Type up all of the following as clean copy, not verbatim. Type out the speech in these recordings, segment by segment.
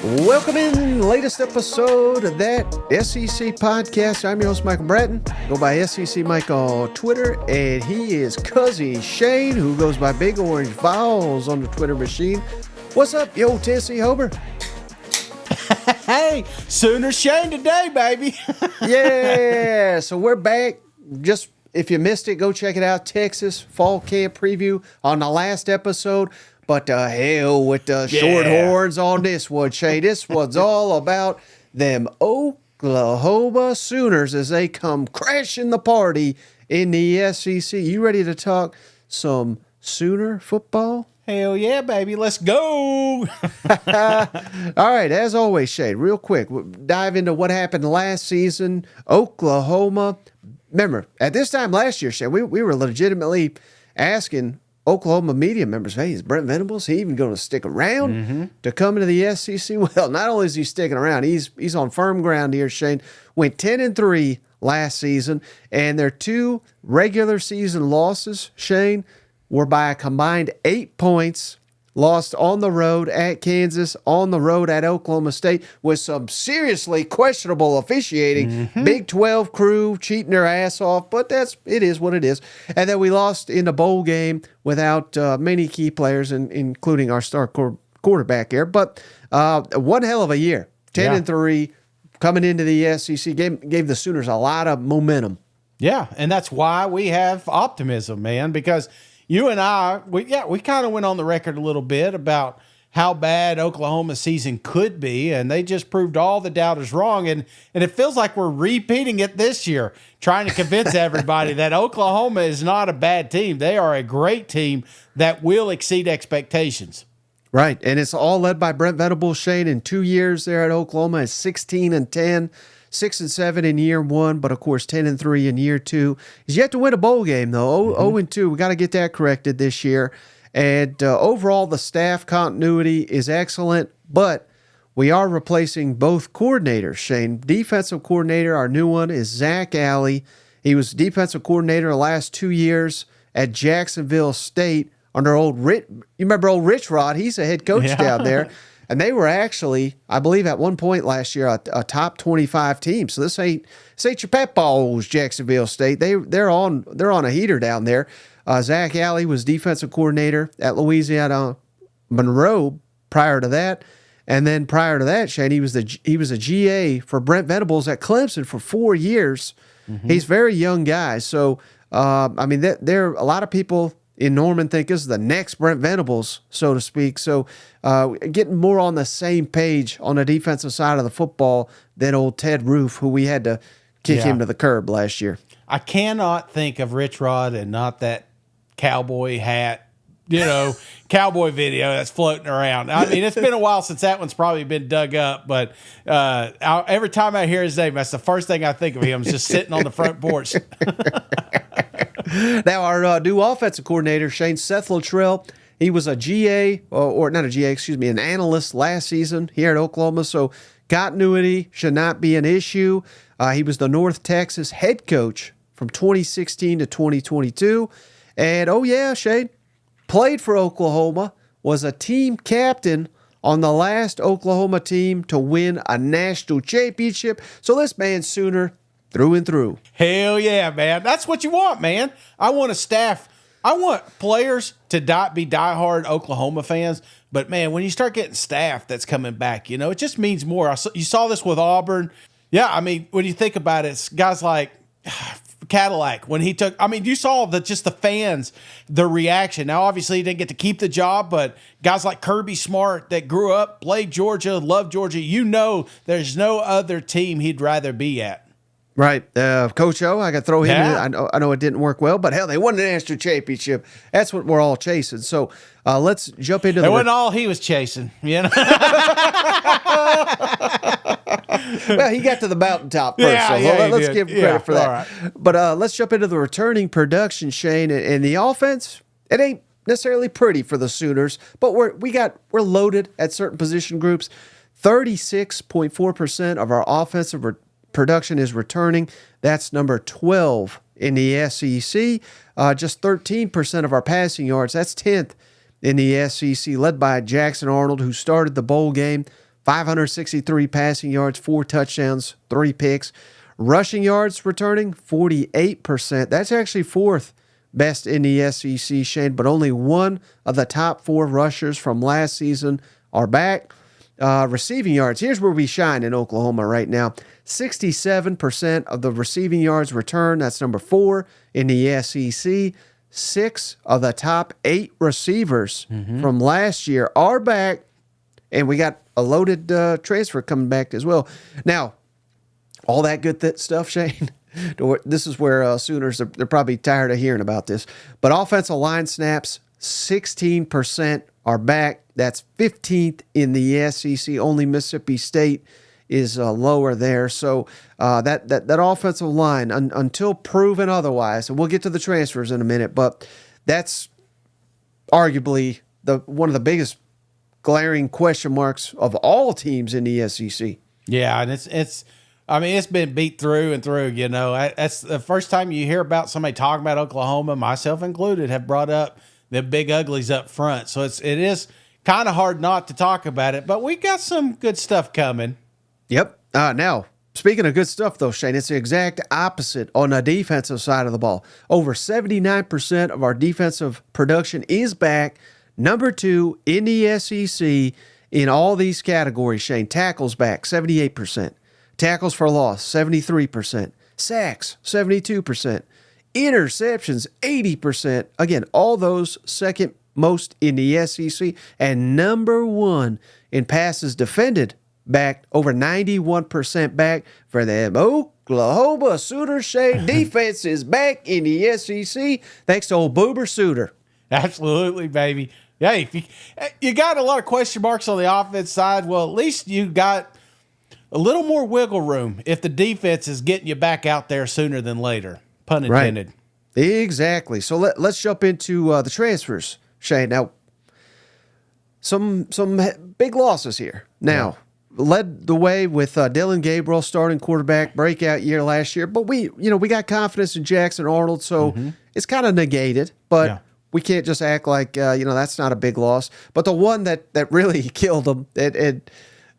Welcome in, latest episode of that SEC podcast. I'm your host, Michael Bratton. Go by SEC Mike on Twitter, and he is Cuzzy Shane, who goes by Big Orange Vols on the Twitter machine. What's up, yo, Tennessee Homer? Hey, Sooner Shane today, baby. Yeah, so we're back. Just if you missed it, go check it out. Texas Fall Camp Preview on the last episode. But the hell with the short horns on this one, Shay. This one's all about them Oklahoma Sooners as they come crashing the party in the SEC. You ready to talk some Sooner football? Hell yeah, baby. Let's go. All right, as always, Shay, real quick, we'll dive into what happened last season. Oklahoma. Remember, at this time last year, Shay, we were legitimately asking Oklahoma media members, hey, is Brent Venables, he even going to stick around to come into the SEC? Well, not only is he sticking around, he's on firm ground here, Shane. Went 10-3 last season, and their two regular season losses, Shane, were by a combined 8 points. Lost on the road at Kansas, on the road at Oklahoma State with some seriously questionable officiating. Big 12 crew cheating their ass off, but it is what it is. And then we lost in the bowl game without many key players, including our star quarterback here. But one hell of a year. 10-3 coming into the SEC gave the Sooners a lot of momentum. Yeah, and that's why we have optimism, man, because you and I, we kind of went on the record a little bit about how bad Oklahoma's season could be, and they just proved all the doubters wrong. And it feels like we're repeating it this year, trying to convince everybody that Oklahoma is not a bad team. They are a great team that will exceed expectations. Right, and it's all led by Brent Venables. Shane, in 2 years there at Oklahoma, is 16-10. 6-7 in year one, but of course 10-3 in year two. He's yet to win a bowl game though. 0-2. We got to get that corrected this year. And overall, the staff continuity is excellent, but we are replacing both coordinators. Shane, defensive coordinator, our new one is Zach Alley. He was defensive coordinator the last 2 years at Jacksonville State under old Rich. You remember old Rich Rod? He's a head coach down there. And they were actually, I believe, at one point last year, a top 25 team. So this ain't your pet balls, Jacksonville State. They're on a heater down there. Zach Alley was defensive coordinator at Louisiana Monroe prior to that, and then prior to that, Shane, he was a GA for Brent Venables at Clemson for 4 years. He's a very young guy. So I mean, there are a lot of people in Norman think this is the next Brent Venables, so to speak. So getting more on the same page on the defensive side of the football than old Ted Roof, who we had to kick him to the curb last year. I cannot think of Rich Rod and not that cowboy hat, cowboy video that's floating around. I mean, it's been a while since that one's probably been dug up, but every time I hear his name, that's the first thing I think of him, is just sitting on the front porch. Now, our new offensive coordinator, Shane Seth Luttrell, he was a GA, or not a GA, an analyst last season here at Oklahoma, so continuity should not be an issue. He was the North Texas head coach from 2016 to 2022. And, Shane, played for Oklahoma, was a team captain on the last Oklahoma team to win a national championship. So this man's Sooner through and through. Hell yeah, man. That's what you want, man. I want players to be diehard Oklahoma fans. But, man, when you start getting staff that's coming back, it just means more. You saw this with Auburn. Yeah, I mean, when you think about it, it's guys like Cadillac, when he took, you saw just the fans, the reaction. Now, obviously, he didn't get to keep the job, but guys like Kirby Smart that grew up, played Georgia, loved Georgia, there's no other team he'd rather be at. Right. Coach O, I got to throw him in. I know it didn't work well, but hell, they won the national championship. That's what we're all chasing. So let's jump into That wasn't all he was chasing, Well, he got to the mountaintop first, let's give him credit for that. Right. But let's jump into the returning production, Shane. And the offense, it ain't necessarily pretty for the Sooners, but we're loaded at certain position groups. 36.4% of our offensive production is returning. That's number 12 in the SEC. Just 13% of our passing yards. That's 10th in the SEC, led by Jackson Arnold, who started the bowl game. 563 passing yards, 4 touchdowns, 3 picks. Rushing yards returning, 48%. That's actually 4th best in the SEC, Shane, but only one of the top 4 rushers from last season are back. Receiving yards, here's where we shine in Oklahoma right now. 67% of the receiving yards return. That's number 4 in the SEC. 6 of the top 8 receivers from last year are back, and we got a loaded transfer coming back as well. Now, all that good stuff, Shane, this is where Sooners, they're probably tired of hearing about this, but offensive line snaps, 16% are back. That's 15th in the SEC. Only Mississippi State is lower there. So that offensive line, until proven otherwise, and we'll get to the transfers in a minute, but that's arguably one of the biggest glaring question marks of all teams in the SEC. Yeah, and it's been beat through and through. You know, that's the first time you hear about somebody talking about Oklahoma, myself included, have brought up the big uglies up front. So it is kind of hard not to talk about it, but we got some good stuff coming. Yep. Now, speaking of good stuff, though, Shane, it's the exact opposite on the defensive side of the ball. Over 79% of our defensive production is back. Number 2 in the SEC in all these categories, Shane. Tackles back, 78%. Tackles for loss, 73%. Sacks, 72%. Interceptions, 80%. Again, all those second most in the SEC. And number 1 in passes defended, back, over 91% back for them. Oklahoma Sooner Shade defense is back in the SEC thanks to old Boober Sooner. Absolutely, baby. Yeah, if you got a lot of question marks on the offense side, well, at least you got a little more wiggle room if the defense is getting you back out there sooner than later. Pun intended. Right. Exactly. So let's jump into the transfers, Shane. Now, some big losses here. Now, led the way with Dylan Gabriel starting quarterback, breakout year last year. But we got confidence in Jackson Arnold, so it's kind of negated. But we can't just act like that's not a big loss. But the one that really killed them, and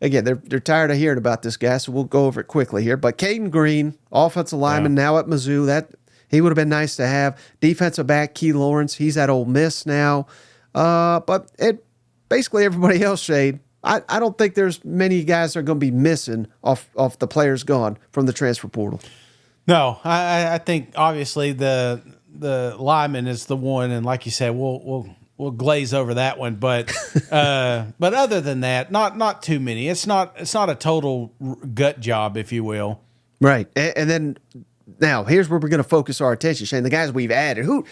again, they're tired of hearing about this guy, so we'll go over it quickly here. But Caden Green, offensive lineman now at Mizzou, that he would have been nice to have. Defensive back Key Lawrence, he's at Ole Miss now. But basically everybody else, Shade, I don't think there's many guys that are going to be missing off the players gone from the transfer portal. No, I think obviously the lineman is the one, and like you said, we'll glaze over that one. But other than that, not too many. It's not a total gut job, if you will. Right, and then now here's where we're going to focus our attention, Shane. The guys we've added. Who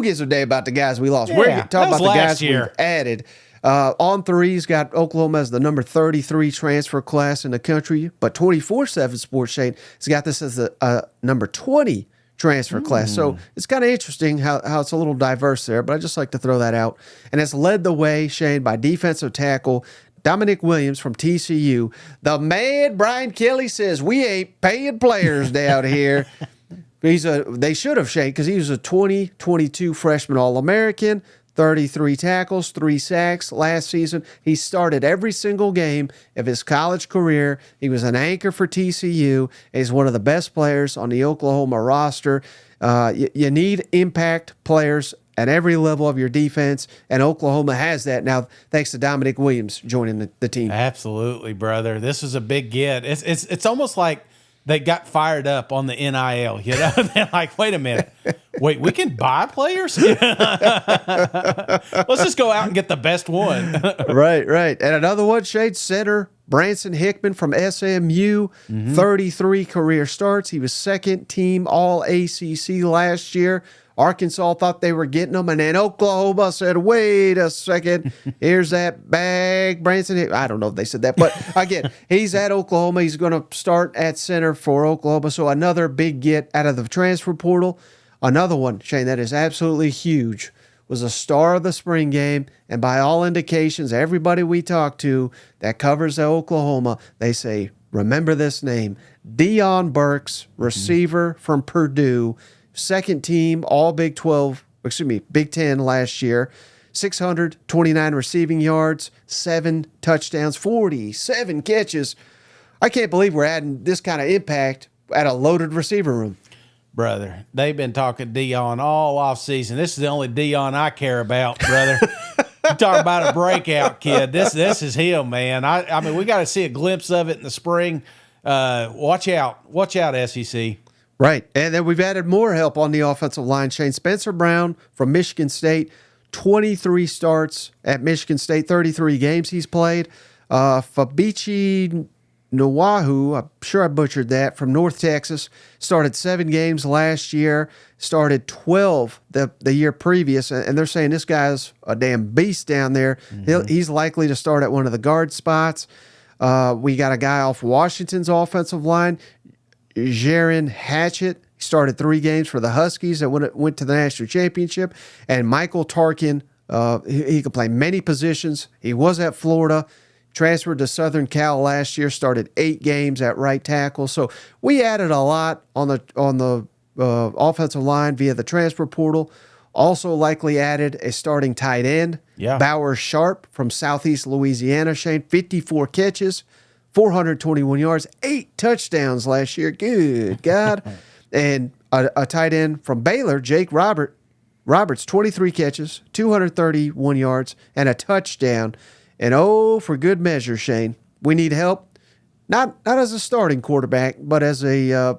gives a day about the guys we lost? Yeah, We're going to talk about the guys year. we've added. On threes, got Oklahoma as the number 33 transfer class in the country, but 24/7 Sports, Shane, has got this as the number 20 transfer class. So it's kind of interesting how it's a little diverse there, but I just like to throw that out. And it's led the way, Shane, by defensive tackle Dominic Williams from TCU. The man, Brian Kelly, says we ain't paying players down here. They should have, Shane, because he was a 2022 freshman All-American. 33 tackles, 3 sacks last season. He started every single game of his college career. He was an anchor for TCU. He's one of the best players on the Oklahoma roster. You need impact players at every level of your defense, and Oklahoma has that now thanks to Dominic Williams joining the team. Absolutely, brother. This was a big get. It's almost like they got fired up on the NIL, you know? They're like, wait a minute. Wait, we can buy players? Let's just go out and get the best one. Right. And another one, Shade center, Branson Hickman from SMU, 33 career starts. He was second team All-ACC last year. Arkansas thought they were getting him, and then Oklahoma said, wait a second, here's that bag, Branson. I don't know if they said that, but again, he's at Oklahoma. He's going to start at center for Oklahoma, so another big get out of the transfer portal. Another one, Shane, that is absolutely huge, was a star of the spring game, and by all indications, everybody we talk to that covers Oklahoma, they say, remember this name, Deion Burks, receiver from Purdue, second team, all Big Ten last year. 629 receiving yards, 7 touchdowns, 47 catches. I can't believe we're adding this kind of impact at a loaded receiver room. Brother, they've been talking Dion all off season. This is the only Dion I care about, brother. You talk about a breakout kid. This is him, man. I mean, we got to see a glimpse of it in the spring. Watch out, SEC. Right, and then we've added more help on the offensive line. Shane Spencer Brown from Michigan State, 23 starts at Michigan State, 33 games he's played. Fabici Nawahu, I'm sure I butchered that, from North Texas, started 7 games last year, started 12 the year previous, and they're saying this guy's a damn beast down there. He's likely to start at one of the guard spots. We got a guy off Washington's offensive line, Jaron Hatchett. He started 3 games for the Huskies that went to the national championship. And Michael Tarkin, he could play many positions. He was at Florida, transferred to Southern Cal last year, started 8 games at right tackle. So we added a lot on the offensive line via the transfer portal. Also likely added a starting tight end, Bauer Sharp from Southeast Louisiana. Shane, 54 catches, 421 yards, 8 touchdowns last year. Good God. And a tight end from Baylor, Jake Roberts, 23 catches, 231 yards, and a touchdown. And for good measure, Shane, we need help. Not as a starting quarterback, but as a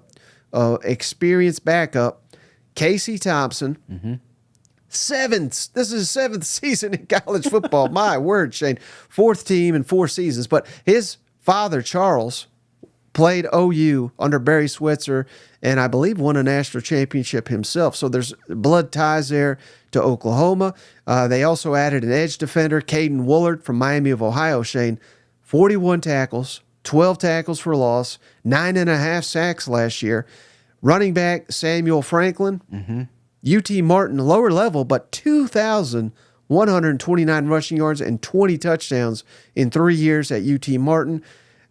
experienced backup. Casey Thompson. This is his 7th season in college football. My word, Shane. 4th team in 4 seasons. But his father, Charles, played OU under Barry Switzer, and I believe won a national championship himself. So there's blood ties there to Oklahoma. They also added an edge defender, Caden Woolard from Miami of Ohio. Shane, 41 tackles, 12 tackles for loss, 9.5 sacks last year. Running back Samuel Franklin, UT Martin, lower level, but 2,129 rushing yards and 20 touchdowns in 3 years at UT Martin.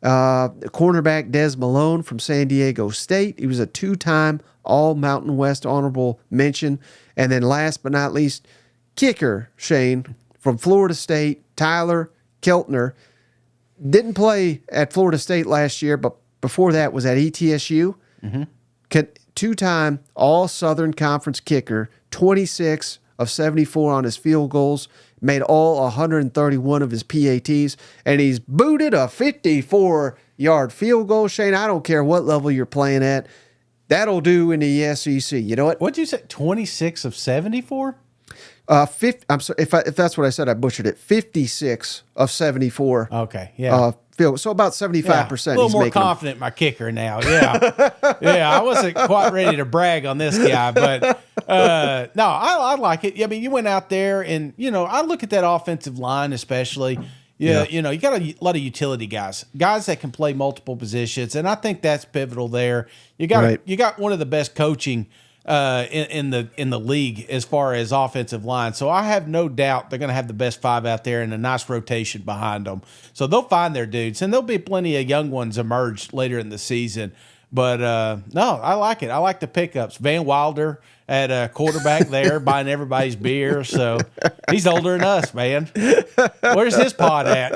Cornerback Des Malone from San Diego State. He was a 2-time All-Mountain West honorable mention. And then last but not least, kicker Shane from Florida State, Tyler Keltner. Didn't play at Florida State last year, but before that was at ETSU. 2-time All-Southern Conference kicker, 26 of 74 on his field goals, made all 131 of his PATs, and he's booted a 54-yard field goal. Shane, I don't care what level you're playing at. That'll do in the SEC. You know what? What'd you say, 26 of 74? I'm sorry, if that's what I said, I butchered it. 56 of 74. Okay, yeah. Field, so about 75%. A little more confident in my kicker now. Yeah. I wasn't quite ready to brag on this guy, but no, I like it. I mean, you went out there and, I look at that offensive line especially. You got a lot of utility guys that can play multiple positions, and I think that's pivotal there. You got one of the best coaching in the league as far as offensive line. So I have no doubt they're going to have the best 5 out there and a nice rotation behind them. So they'll find their dudes, and there'll be plenty of young ones emerge later in the season. But no, I like it. I like the pickups. Van Wilder at quarterback there, buying everybody's beer. So he's older than us, man. Where's his pod at?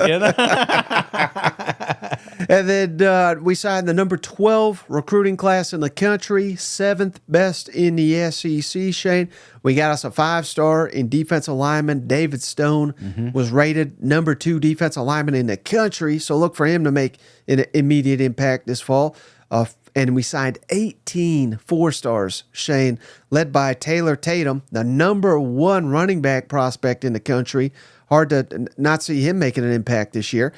And then we signed the number 12 recruiting class in the country, 7th best in the SEC, Shane. We got us a 5-star in defensive lineman. David Stone was rated number 2 defensive lineman in the country, so look for him to make an immediate impact this fall. And we signed 18 4-stars, Shane, led by Taylor Tatum, the number 1 running back prospect in the country. Hard to not see him making an impact this year.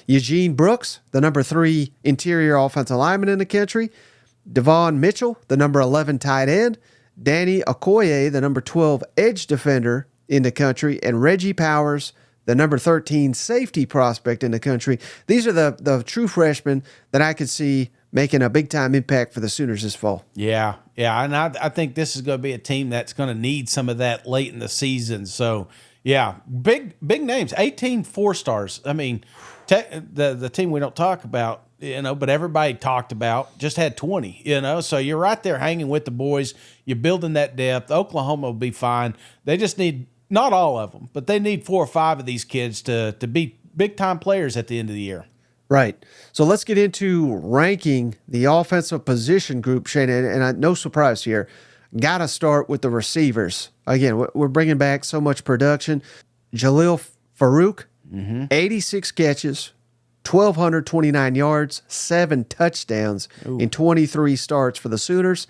Eugene Brooks, the number 3 interior offensive lineman in the country. Devon Mitchell, the number 11 tight end. Danny Okoye, the number 12 edge defender in the country. And Reggie Powers, the number 13 safety prospect in the country. These are the true freshmen that I could see making a big-time impact for the Sooners this fall. Yeah, and I think this is going to be a team that's going to need some of that late in the season. So, yeah, big names, 18 4-stars. I mean, the team we don't talk about, but everybody talked about, just had 20, so you're right there hanging with the boys. You're building that depth. Oklahoma will be fine. They just need, not all of them, but they need 4 or 5 of these kids to be big time players at the end of the year. Right. So let's get into ranking the offensive position group, Shane. And no surprise here. Got to start with the receivers. Again, we're bringing back so much production. Jalil Farouk, 86 catches, 1,229 yards, 7 touchdowns in 23 starts for the Sooners.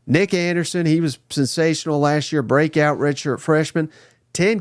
Nick Anderson, he was sensational last year, breakout redshirt freshman, 10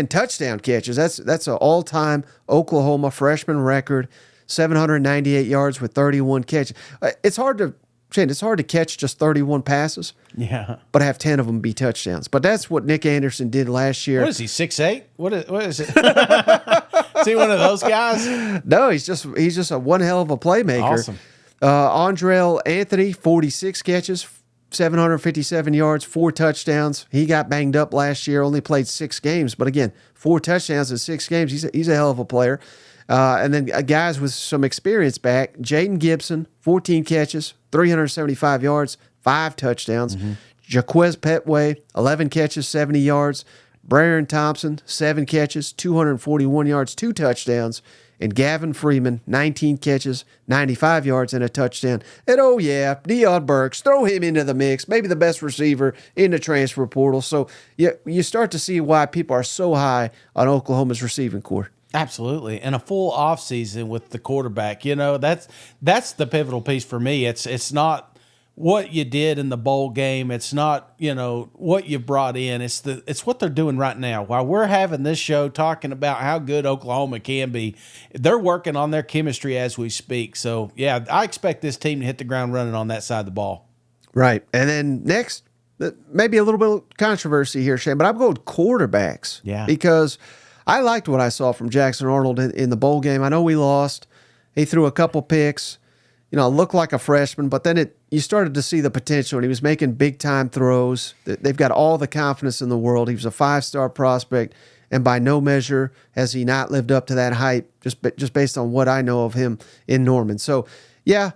touchdown catches. That's an all-time Oklahoma freshman record, 798 yards with 31 catches. It's hard to catch just 31 passes. Yeah. But have 10 of them be touchdowns. But that's what Nick Anderson did last year. What is he, 6'8"? What is it? Is he one of those guys? No, he's just a one hell of a playmaker. Awesome. Andrell Anthony, 46 catches, 757 yards, 4 touchdowns. He got banged up last year, only played 6 games. But again, 4 touchdowns in 6 games. He's a hell of a player. And then guys with some experience back, Jaden Gibson, 14 catches, 375 yards, 5 touchdowns. Jaquez Petway, 11 catches, 70 yards. Braren Thompson, 7 catches, 241 yards, 2 touchdowns. And Gavin Freeman, 19 catches, 95 yards, and a touchdown. And oh yeah, Deion Burks, throw him into the mix. Maybe the best receiver in the transfer portal. So you start to see why people are so high on Oklahoma's receiving corps. Absolutely. And a full offseason with the quarterback. That's the pivotal piece for me. It's not what you did in the bowl game. It's not, what you brought in. It's what they're doing right now. While we're having this show talking about how good Oklahoma can be, they're working on their chemistry as we speak. So, yeah, I expect this team to hit the ground running on that side of the ball. Right. And then next, maybe a little bit of controversy here, Shane, but I'm going quarterbacks. Yeah. Because I liked what I saw from Jackson Arnold in the bowl game. I know we lost. He threw a couple picks. Looked like a freshman, but then you started to see the potential, and he was making big-time throws. They've got all the confidence in the world. He was a 5-star prospect, and by no measure has he not lived up to that hype, just based on what I know of him in Norman. So, yeah,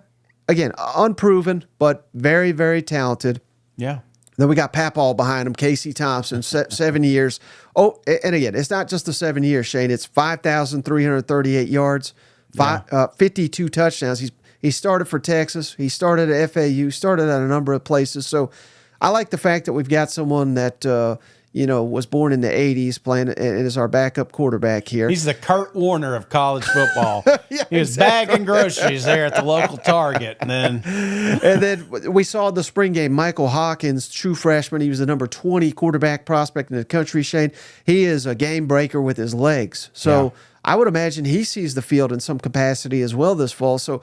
again, unproven, but very, very talented. Yeah. Then we got Papal behind him, Casey Thompson, 7 years. Oh, and again, it's not just the 7 years, Shane. It's 5,338 yards, 52 touchdowns. He started for Texas. He started at FAU, started at a number of places. So I like the fact that we've got someone that, was born in the 80s playing and is our backup quarterback here. He's the Kurt Warner of college football. Yeah, he was bagging groceries there at the local Target. And then we saw in the spring game, Michael Hawkins, true freshman. He was the number 20 quarterback prospect in the country, Shane. He is a game breaker with his legs. So yeah. I would imagine he sees the field in some capacity as well this fall. So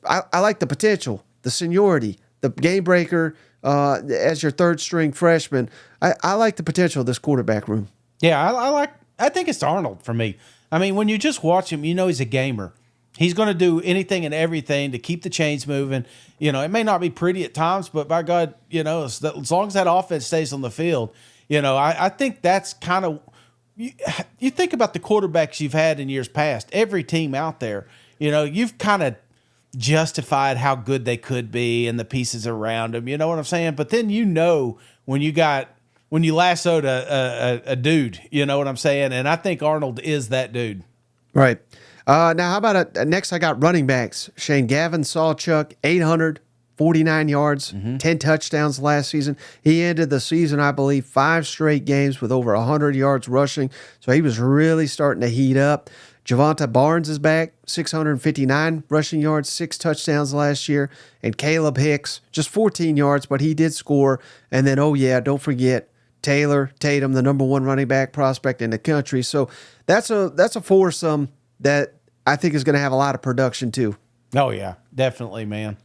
I like the potential, the seniority, the game breaker as your third string freshman. I like the potential of this quarterback room. Yeah, I think it's Arnold for me. I mean, when you just watch him, he's a gamer. He's going to do anything and everything to keep the chains moving. It may not be pretty at times, but by God, as long as that offense stays on the field, I think that's kind of. You think about the quarterbacks you've had in years past, every team out there, you've kind of justified how good they could be and the pieces around them. You know what I'm saying? But then when you lassoed a dude, you know what I'm saying? And I think Arnold is that dude. Right. Now, how about next I got running backs. Shane Gavin Sawchuk, 849 yards, 10 touchdowns last season. He ended the season, I believe, 5 straight games with over 100 yards rushing. So he was really starting to heat up. Javonte Barnes is back, 659 rushing yards, 6 touchdowns last year. And Caleb Hicks, just 14 yards, but he did score. And then, don't forget Taylor Tatum, the number 1 running back prospect in the country. So that's a foursome that I think is going to have a lot of production too. Oh, yeah, definitely, man.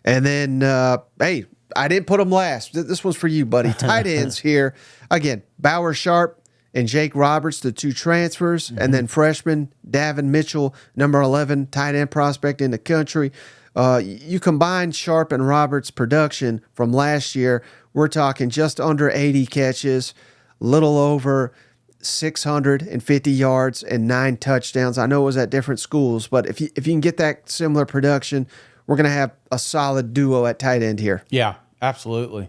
And then, hey, I didn't put them last. This one's for you, buddy. Tight ends here. Again, Bauer Sharp and Jake Roberts, the 2 transfers. And then freshman Davin Mitchell, number 11, tight end prospect in the country. You combine Sharp and Roberts' production from last year, we're talking just under 80 catches, little over 650 yards and 9 touchdowns. I know it was at different schools, but if you can get that similar production, we're going to have a solid duo at tight end here. Yeah, absolutely.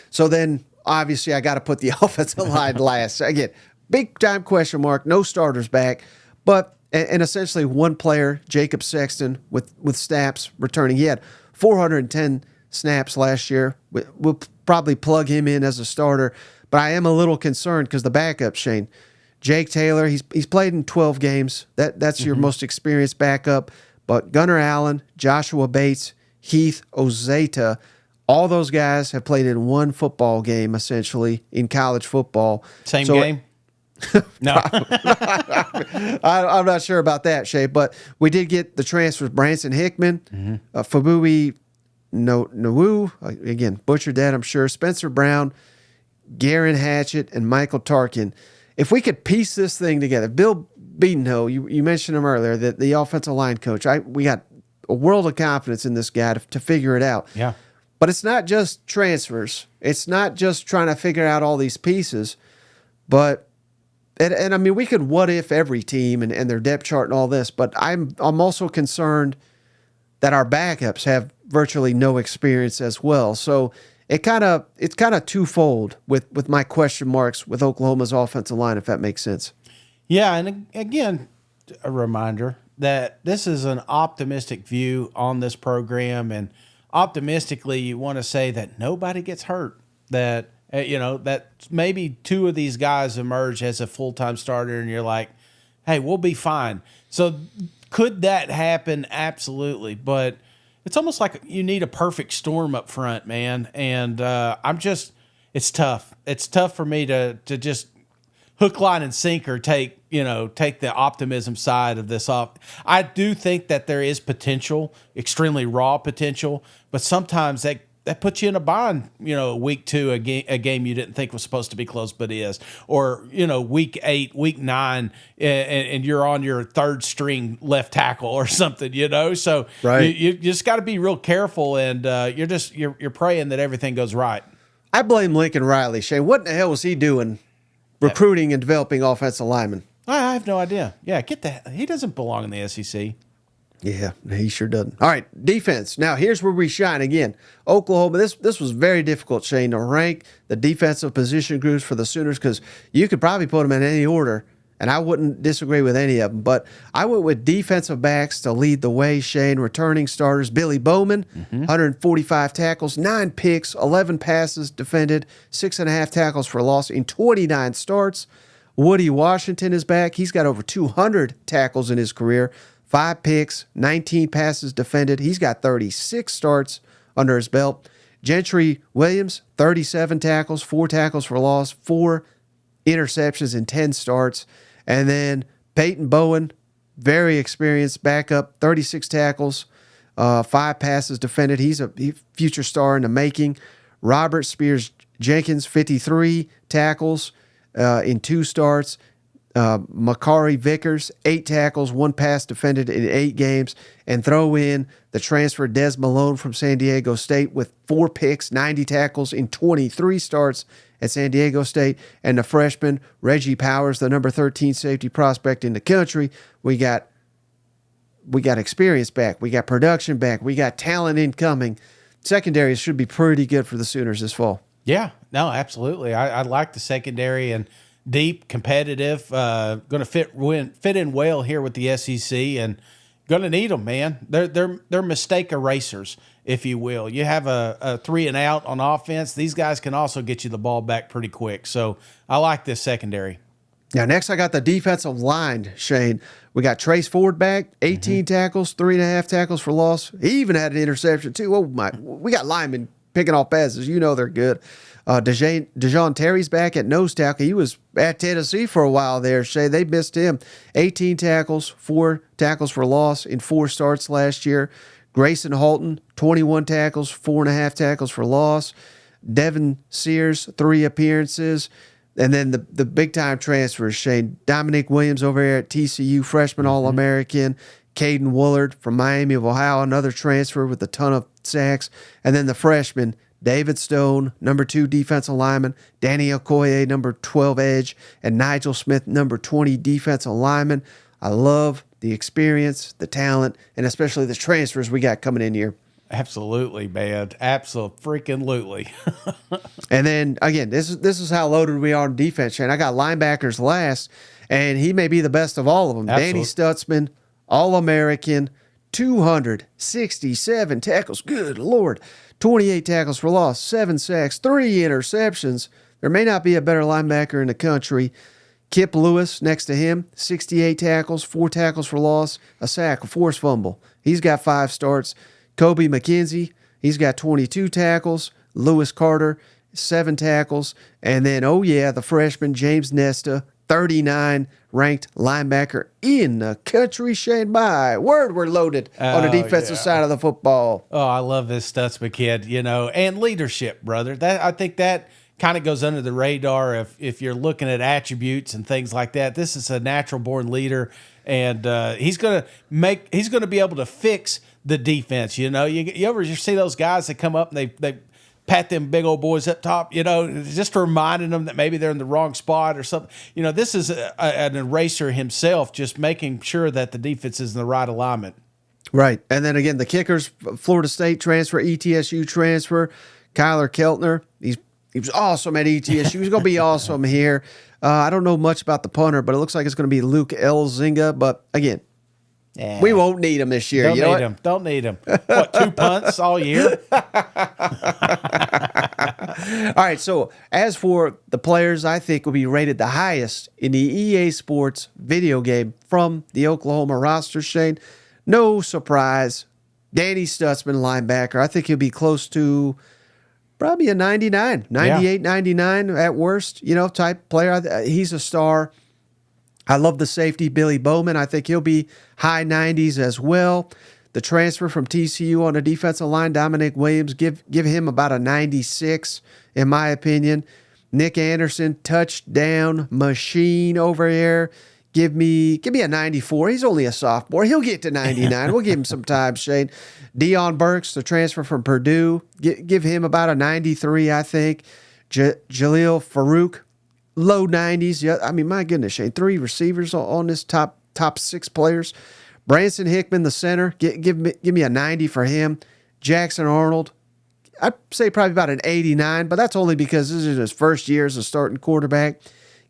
So then, obviously, I got to put the offensive line last. Again, big time question mark. No starters back, but and essentially one player, Jacob Sexton, with snaps returning. He had 410 snaps last year. We'll probably plug him in as a starter, but I am a little concerned because the backup, Shane, Jake Taylor, he's played in 12 games. That's your most experienced backup. But Gunnar Allen, Joshua Bates, Heath Ozeta, all those guys have played in one football game, essentially, in college football. Same game? No. I'm not sure about that, Shay, but we did get the transfers. Branson Hickman, Fabui Nawu, again, butchered that, I'm sure. Spencer Brown, Garen Hatchett, and Michael Tarkin. If we could piece this thing together, Bill Beatonho, you mentioned him earlier, that the offensive line coach, we got a world of confidence in this guy to figure it out. Yeah. But it's not just transfers. It's not just trying to figure out all these pieces, but and I mean, we could what if every team and their depth chart and all this, but I'm also concerned that our backups have virtually no experience as well. So it's kind of twofold with my question marks with Oklahoma's offensive line, if that makes sense. Yeah, and again, a reminder that this is an optimistic view on this program, and optimistically, you want to say that nobody gets hurt, that that maybe 2 of these guys emerge as a full-time starter, and you're like, hey, we'll be fine. So could that happen? Absolutely. But it's almost like you need a perfect storm up front, man. And it's tough. It's tough for me to just hook, line, and sinker take the optimism side of this off. I do think that there is potential, extremely raw potential, but sometimes that puts you in a bind, week 2, a game you didn't think was supposed to be close, but is. Or, week 8, week 9, and you're on your 3rd string left tackle or something, So right. you just got to be real careful, and you're praying that everything goes right. I blame Lincoln Riley, Shane. What in the hell was he doing recruiting and developing offensive linemen? I have no idea. Yeah, he doesn't belong in the SEC. Yeah, he sure doesn't. All right, defense. Now, here's where we shine again. Oklahoma, this was very difficult, Shane, to rank the defensive position groups for the Sooners because you could probably put them in any order, and I wouldn't disagree with any of them. But I went with defensive backs to lead the way, Shane. Returning starters, Billy Bowman, 145 tackles, 9 picks, 11 passes defended, 6.5 tackles for loss in 29 starts. Woody Washington is back. He's got over 200 tackles in his career. 5 picks, 19 passes defended. He's got 36 starts under his belt. Gentry Williams, 37 tackles, 4 tackles for loss, 4 interceptions in 10 starts. And then Peyton Bowen, very experienced backup, 36 tackles, 5 passes defended. He's a future star in the making. Robert Spears Jenkins, 53 tackles in 2 starts. Makari Vickers, 8 tackles, 1 pass defended in 8 games, and throw in the transfer Des Malone from San Diego State with 4 picks, 90 tackles in 23 starts at San Diego State, and the freshman Reggie Powers, the number 13 safety prospect in the country. We got experience back, we got production back, we got talent incoming. Secondary should be pretty good for the Sooners this fall. Yeah, no, absolutely. I like the secondary and deep, competitive, going to fit in well here with the SEC, and going to need them, man. They're mistake erasers, if you will. You have a 3 and out on offense. These guys can also get you the ball back pretty quick. So I like this secondary. Now, next I got the defensive line, Shane. We got Trace Ford back, 18 tackles, 3.5 tackles for loss. He even had an interception, too. Oh, my. We got linemen picking off passes. They're good. Dejon Terry's back at nose tackle. He was at Tennessee for a while there, Shay. They missed him. 18 tackles, 4 tackles for loss in 4 starts last year. Grayson Halton, 21 tackles, 4.5 tackles for loss. Devin Sears, 3 appearances. And then the big-time transfers, Shane. Dominic Williams over here at TCU, freshman All-American. Caden Woolard from Miami of Ohio, another transfer with a ton of sacks. And then the freshman, David Stone, number 2 defensive lineman, Danny Okoye, number 12 edge, and Nigel Smith, number 20 defensive lineman. I love the experience, the talent, and especially the transfers we got coming in here. Absolutely, man. Absolutely. And then again, this is how loaded we are on defense, Shane. I got linebackers last, and he may be the best of all of them. Absolutely. Danny Stutzman, All-American, 267 tackles. Good Lord. 28 tackles for loss, 7 sacks, 3 interceptions. There may not be a better linebacker in the country. Kip Lewis next to him, 68 tackles, 4 tackles for loss, a sack, a forced fumble. He's got 5 starts. Kobe McKenzie, he's got 22 tackles. Lewis Carter, 7 tackles. And then, the freshman James Nesta, 39 ranked linebacker in the country. Shane, my word, we're loaded on the defensive side of the football. Oh, I love this Stutzman kid, and leadership, brother. I think that kind of goes under the radar if you're looking at attributes and things like that. This is a natural born leader, and he's gonna be able to fix the defense. You ever see those guys that come up and they pat them big old boys up top, just reminding them that maybe they're in the wrong spot or something. This is an eraser himself, just making sure that the defense is in the right alignment. Right. And then again, the kickers, Florida State transfer, ETSU transfer, Kyler Keltner. He was awesome at ETSU. He's going to be awesome here. I don't know much about the punter, but it looks like it's going to be Luke Elzinga. But again, we won't need him this year. Don't need him. What, 2 punts all year? All right, so as for the players I think will be rated the highest in the EA Sports video game from the Oklahoma roster, Shane, no surprise, Danny Stutzman, linebacker. I think he'll be close to probably a 98, 99 at worst, type player. He's a star. I love the safety, Billy Bowman. I think he'll be high 90s as well. The transfer from TCU on the defensive line, Dominic Williams, give him about a 96, in my opinion. Nick Anderson, touchdown machine over here. Give me a 94. He's only a sophomore. He'll get to 99. We'll give him some time, Shane. Deion Burks, the transfer from Purdue, give him about a 93, I think. Jaleel Farouk, low 90s. Yeah, I mean, my goodness, Shane. 3 receivers on this top 6 players. Branson Hickman, the center, give me a 90 for him. Jackson Arnold, I'd say probably about an 89, but that's only because this is his first year as a starting quarterback.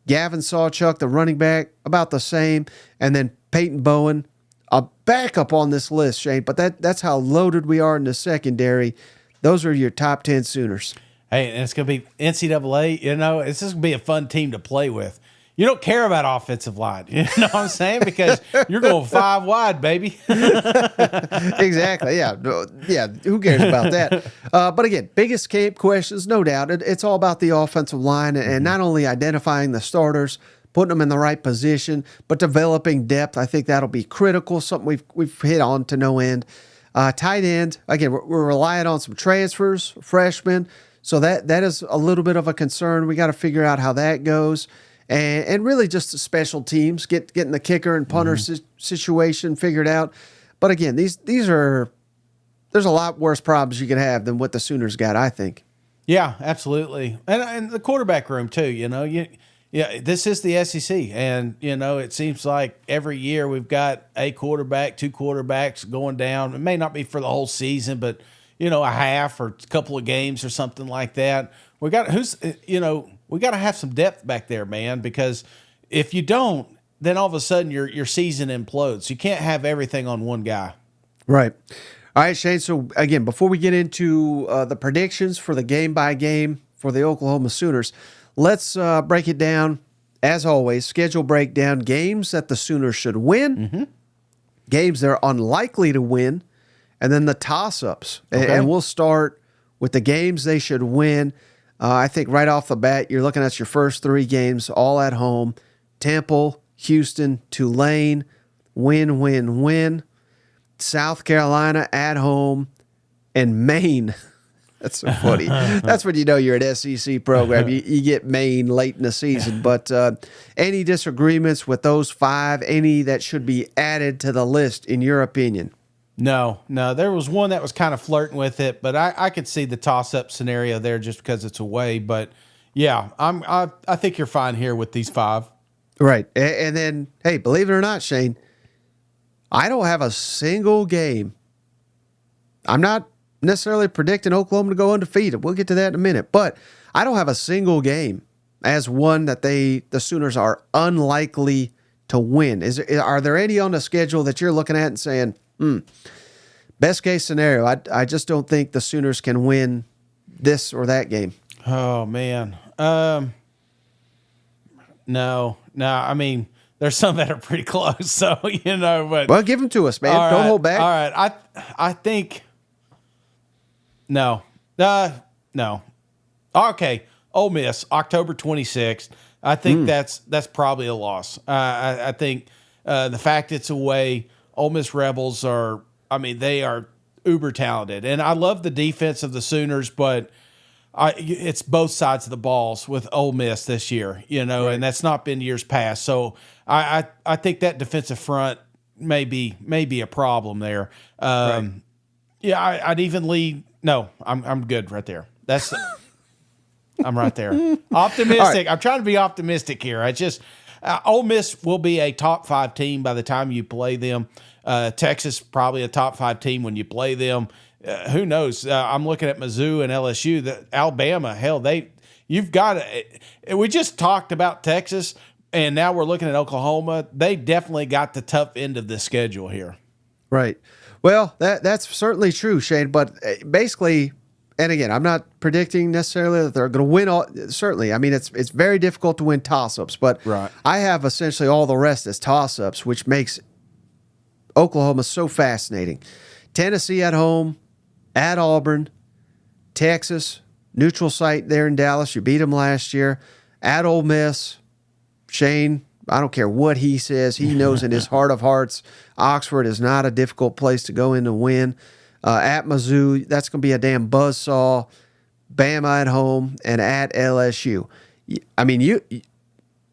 Gavin Sawchuk, the running back, about the same. And then Peyton Bowen, a backup on this list, Shane. But that's how loaded we are in the secondary. Those are your top 10 Sooners. Hey, and it's going to be NCAA, it's just going to be a fun team to play with. You don't care about offensive line, you know what I'm saying? Because you're going 5 wide, baby. Exactly, yeah. Who cares about that? But again, biggest camp questions, no doubt. It's all about the offensive line and not only identifying the starters, putting them in the right position, but developing depth. I think that'll be critical, something we've hit on to no end. Tight end, again, we're relying on some transfers, freshmen, so that is a little bit of a concern. We got to figure out how that goes. And really just the special teams, getting the kicker and punter situation figured out. But again, there's a lot worse problems you could have than what the Sooners got, I think. Yeah, absolutely. And the quarterback room too, this is the SEC. And, it seems like every year we've got a quarterback, 2 quarterbacks going down. It may not be for the whole season, but, a half or a couple of games or something like that. We got to have some depth back there, man, because if you don't, then all of a sudden your season implodes. You can't have everything on one guy. Right. All right, Shane. So, again, before we get into the predictions for the game-by-game for the Oklahoma Sooners, let's break it down, as always, schedule breakdown, games that the Sooners should win, games they're unlikely to win, and then the toss-ups. Okay. And we'll start with the games they should win. I think right off the bat, you're looking at your first 3 games all at home. Temple, Houston, Tulane, win. South Carolina at home, and Maine. That's so funny. That's when you know you're an SEC program. You get Maine late in the season. But any disagreements with those 5, any that should be added to the list, in your opinion? No, there was one that was kind of flirting with it, but I could see the toss-up scenario there just because it's away. But yeah, I think you're fine here with these 5. Right. And then, hey, believe it or not, Shane, I don't have a single game. I'm not necessarily predicting Oklahoma to go undefeated. We'll get to that in a minute. But I don't have a single game as one that the Sooners are unlikely to win. Are there any on the schedule that you're looking at and saying, best case scenario, I just don't think the Sooners can win this or that game? Oh, man. No. I mean, there's some that are pretty close. So, but. Well, give them to us, man. Don't hold back. All right. I think. No. No. Okay. Ole Miss, October 26th. I think that's probably a loss. I think the fact it's away, Ole Miss Rebels they are uber talented. And I love the defense of the Sooners, but it's both sides of the balls with Ole Miss this year, right. And that's not been years past. So I think that defensive front may be a problem there. Right. Yeah, I'd even lead. No, I'm good right there. I'm right there. Optimistic. Right. I'm trying to be optimistic here. I just Ole Miss will be a top 5 team by the time you play them. Texas probably a top 5 team when you play them. Who knows? I'm looking at Mizzou and LSU. That Alabama, hell, you've got to. We just talked about Texas, and now we're looking at Oklahoma. They definitely got the tough end of the schedule here. Right. Well, that's certainly true, Shane. But basically, and again, I'm not predicting necessarily that they're going to win all. Certainly, I mean it's very difficult to win toss-ups, but right. I have essentially all the rest as toss-ups, which makes Oklahoma so fascinating. Tennessee at home, at Auburn, Texas, neutral site there in Dallas. You beat them last year. At Ole Miss, Shane, I don't care what he says. He knows in his heart of hearts, Oxford is not a difficult place to go in to win. At Mizzou, that's going to be a damn buzzsaw. Bama at home and at LSU. I mean, you're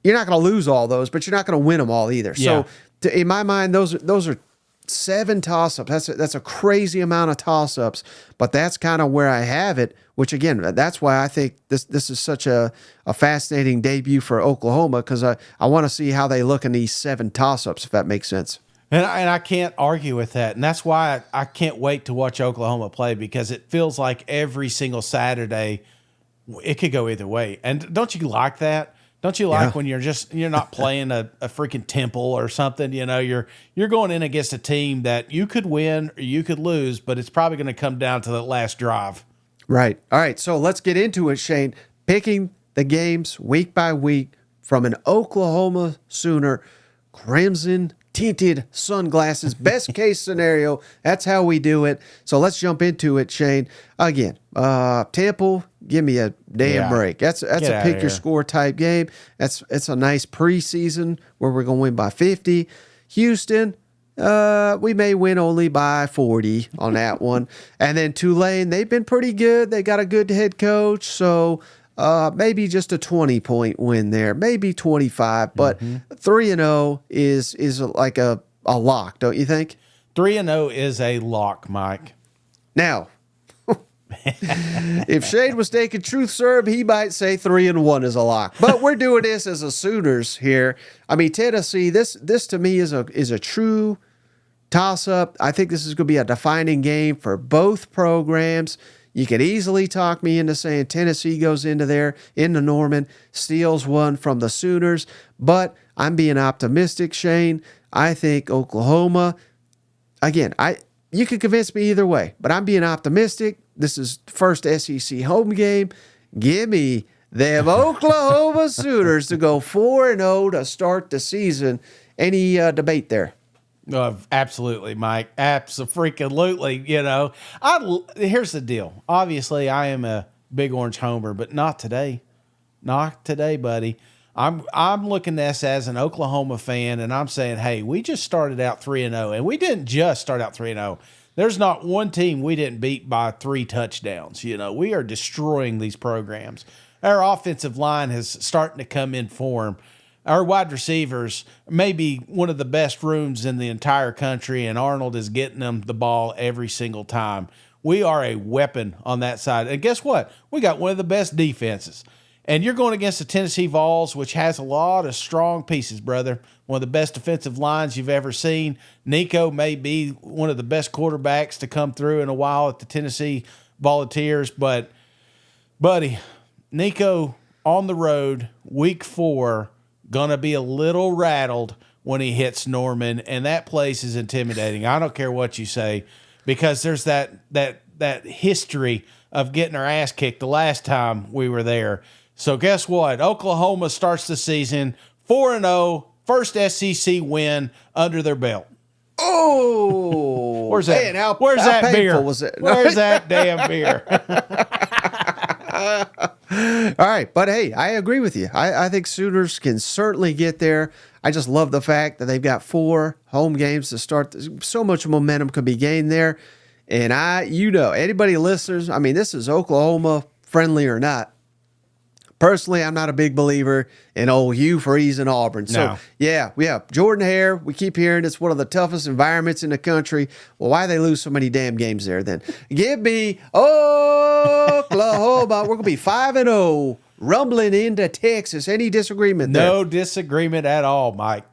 not going to lose all those, but you're not going to win them all either. Yeah. So, in my mind, those are 7 toss-ups. That's a crazy amount of toss-ups, but that's kind of where I have it, which, again, that's why I think this is such a fascinating debut for Oklahoma, because I want to see how they look in these 7 toss-ups, if that makes sense. And I can't argue with that. And that's why I can't wait to watch Oklahoma play, because it feels like every single Saturday it could go either way. And don't you like that? Don't you like when you're not playing a freaking Temple or something? You're going in against a team that you could win or you could lose, but it's probably going to come down to the last drive. Right. All right. So let's get into it, Shane. Picking the games week by week from an Oklahoma Sooner Crimson tinted sunglasses. Best case scenario. That's how we do it. So let's jump into it, Shane. Again, Temple, give me a damn break. That's a pick your score type game. It's a nice preseason where we're going to win by 50. Houston, we may win only by 40 on that one. And then Tulane, they've been pretty good. They got a good head coach. So maybe just a 20-point win there, maybe 25, but 3-0 is like a lock, don't you think? 3-0 is a lock, Mike. Now, if Shane was taking truth serum, he might say 3-1 is a lock. But we're doing this as a Sooners here. I mean, Tennessee, this to me is a true toss-up. I think this is going to be a defining game for both programs. You could easily talk me into saying Tennessee goes into Norman, steals one from the Sooners, but I'm being optimistic, Shane. I think Oklahoma, again, you could convince me either way, but I'm being optimistic. This is first SEC home game. Give me them Oklahoma Sooners to go 4-0 to start the season. Any debate there? Absolutely, Mike. Absolutely. Here's the deal. Obviously, I am a big orange homer, but not today. Not today, buddy. I'm looking at this as an Oklahoma fan, and I'm saying, hey, we just started out 3-0, and we didn't just start out 3-0. There's not one team we didn't beat by 3 touchdowns. We are destroying these programs. Our offensive line is starting to come in form. our wide receivers may be one of the best rooms in the entire country, and Arnold is getting them the ball every single time. We are a weapon on that side. And guess what? We got one of the best defenses. And you're going against the Tennessee Vols, which has a lot of strong pieces, brother. One of the best defensive lines you've ever seen. Nico may be one of the best quarterbacks to come through in a while at the Tennessee Volunteers. But, buddy, Nico on the road, week 4, going to be a little rattled when he hits Norman. And that place is intimidating. I don't care what you say, because there's that history of getting our ass kicked the last time we were there. So guess what? Oklahoma starts the season 4-0, first SEC win under their belt. Oh, where's that? Man, where's how that beer? Was it? Where's that damn beer? All right, but hey, I agree with you. I think Sooners can certainly get there. I just love the fact that they've got 4 home games to start. So much momentum could be gained there. And anybody listeners, I mean, this is Oklahoma friendly or not. Personally, I'm not a big believer in old Hugh Freeze and Auburn. So, No. yeah, we have Jordan Hare. We keep hearing it's one of the toughest environments in the country. Well, why they lose so many damn games there then? Give me Oklahoma. We're going to be 5-0, rumbling into Texas. Any disagreement there? No disagreement at all, Mike.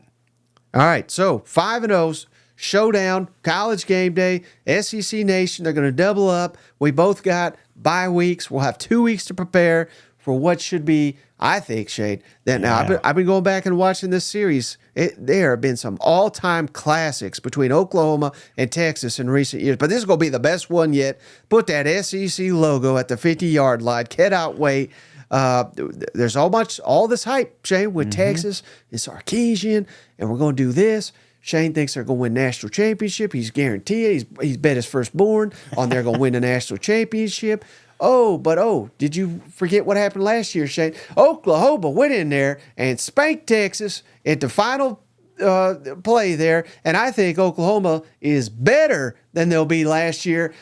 All right, so 5-0's showdown, college game day, SEC Nation. They're going to double up. We both got bye weeks. We'll have 2 weeks to prepare for what should be, I think, Shane. That now I've been going back and watching this series. There have been some all-time classics between Oklahoma and Texas in recent years, but this is going to be the best one yet. Put that SEC logo at the 50-yard line. Cannot wait. There's all this hype, Shane, with Texas and Sarkisian, and we're going to do this. Shane thinks they're going to win national championship. He's guaranteed. He's bet his firstborn on they're going to win the national championship. Did you forget what happened last year, Shane? Oklahoma went in there and spanked Texas at the final play there, and I think Oklahoma is better than they'll be last year.